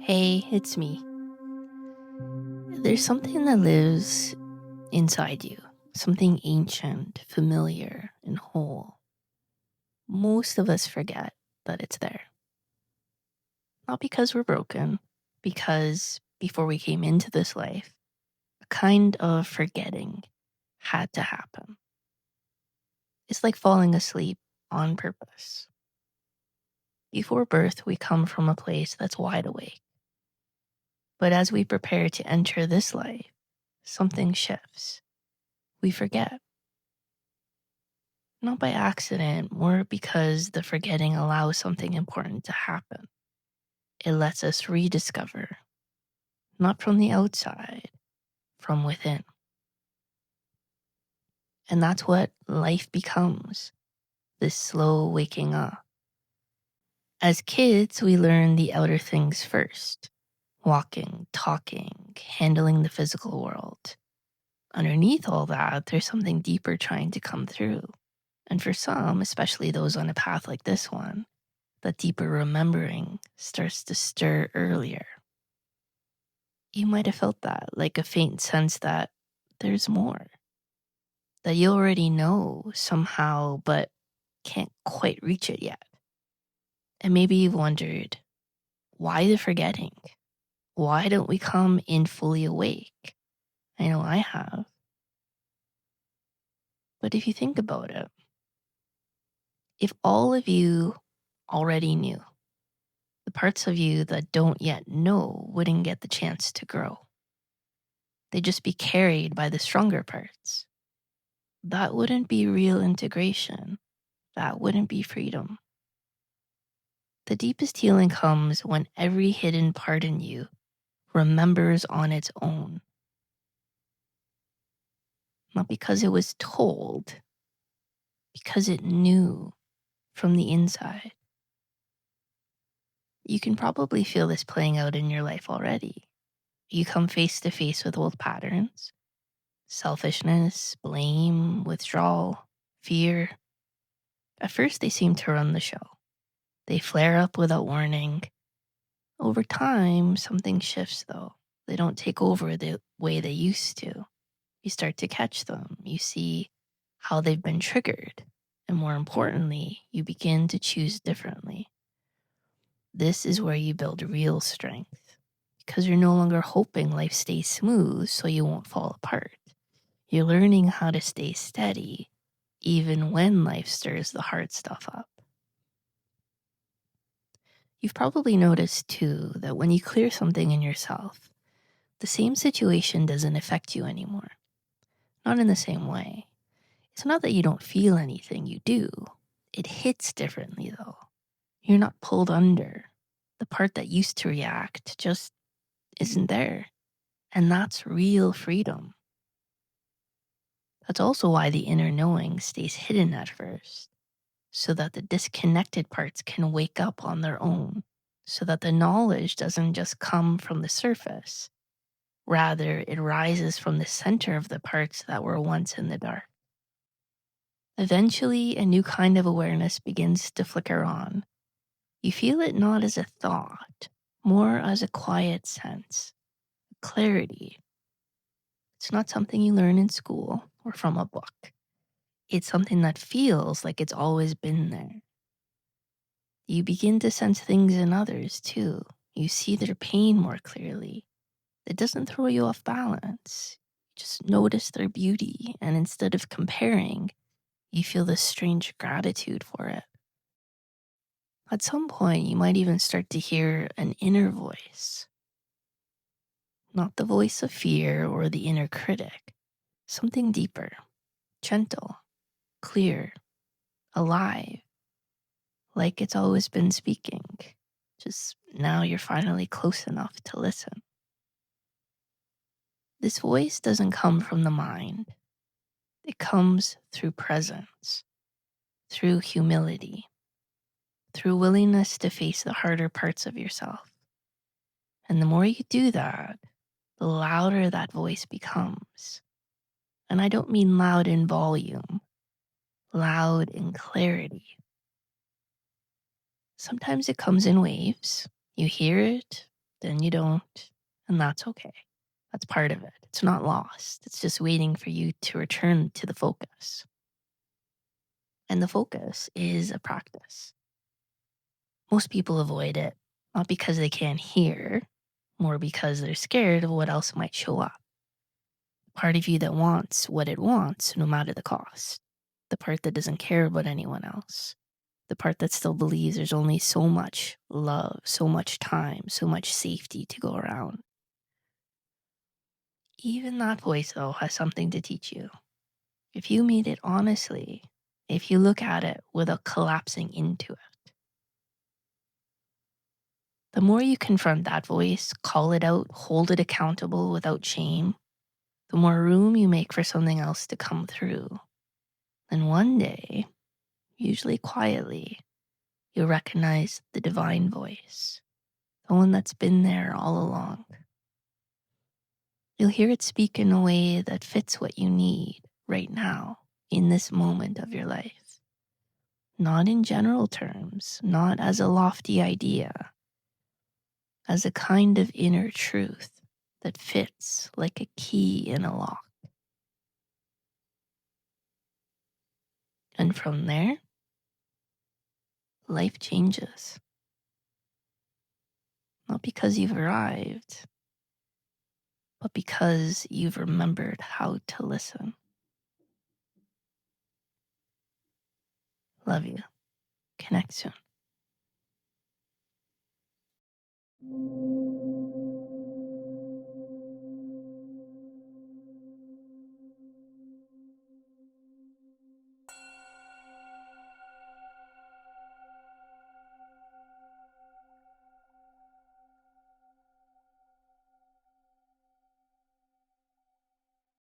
Hey, it's me. There's something that lives inside you, something ancient, familiar, and whole. Most of us forget that it's there. Not because we're broken, because before we came into this life, a kind of forgetting had to happen. It's like falling asleep on purpose. Before birth, we come from a place that's wide awake. But as we prepare to enter this life, something shifts. We forget. Not by accident, more because the forgetting allows something important to happen. It lets us rediscover, not from the outside, from within. And that's what life becomes, this slow waking up. As kids, we learn the outer things first: walking, talking, handling the physical world. Underneath all that, there's something deeper trying to come through. And for some, especially those on a path like this one, that deeper remembering starts to stir earlier. You might have felt that, like a faint sense that there's more, that you already know somehow, but can't quite reach it yet. And maybe you've wondered, why the forgetting? Why don't we come in fully awake? I know I have. But if you think about it, if all of you already knew, the parts of you that don't yet know wouldn't get the chance to grow. They'd just be carried by the stronger parts. That wouldn't be real integration. That wouldn't be freedom. The deepest healing comes when every hidden part in you remembers on its own. Not because it was told, because it knew from the inside. You can probably feel this playing out in your life already. You come face to face with old patterns: selfishness, blame, withdrawal, fear. At first, they seem to run the show. They flare up without warning. Over time, something shifts though. They don't take over the way they used to. You start to catch them. You see how they've been triggered. And more importantly, you begin to choose differently. This is where you build real strength, because you're no longer hoping life stays smooth so you won't fall apart. You're learning how to stay steady even when life stirs the hard stuff up. You've probably noticed too that when you clear something in yourself, the same situation doesn't affect you anymore. Not in the same way. It's not that you don't feel anything, you do. It hits differently though. You're not pulled under. The part that used to react just isn't there. And that's real freedom. That's also why the inner knowing stays hidden at first, so that the disconnected parts can wake up on their own, so that the knowledge doesn't just come from the surface. Rather, it rises from the center of the parts that were once in the dark. Eventually, a new kind of awareness begins to flicker on. You feel it not as a thought, more as a quiet sense, clarity. It's not something you learn in school or from a book. It's something that feels like it's always been there. You begin to sense things in others too. You see their pain more clearly. It doesn't throw you off balance. You just notice their beauty, and instead of comparing, you feel this strange gratitude for it. At some point, you might even start to hear an inner voice. Not the voice of fear or the inner critic. Something deeper, gentle, clear, alive. Like it's always been speaking. Just now you're finally close enough to listen. This voice doesn't come from the mind. It comes through presence, through humility, through willingness to face the harder parts of yourself. And the more you do that, the louder that voice becomes. And I don't mean loud in volume, loud in clarity. Sometimes it comes in waves. You hear it, then you don't, and that's okay. That's part of it. It's not lost. It's just waiting for you to return to the focus. And the focus is a practice. Most people avoid it, not because they can't hear, more because they're scared of what else might show up. The part of you that wants what it wants, no matter the cost. The part that doesn't care about anyone else. The part that still believes there's only so much love, so much time, so much safety to go around. Even that voice, though, has something to teach you. If you meet it honestly, if you look at it without collapsing into it. The more you confront that voice, call it out, hold it accountable without shame, the more room you make for something else to come through. Then one day, usually quietly, you'll recognize the divine voice, the one that's been there all along. You'll hear it speak in a way that fits what you need right now in this moment of your life. Not in general terms, not as a lofty idea, as a kind of inner truth that fits like a key in a lock. And from there, life changes. Not because you've arrived, but because you've remembered how to listen. Love you. Connect soon.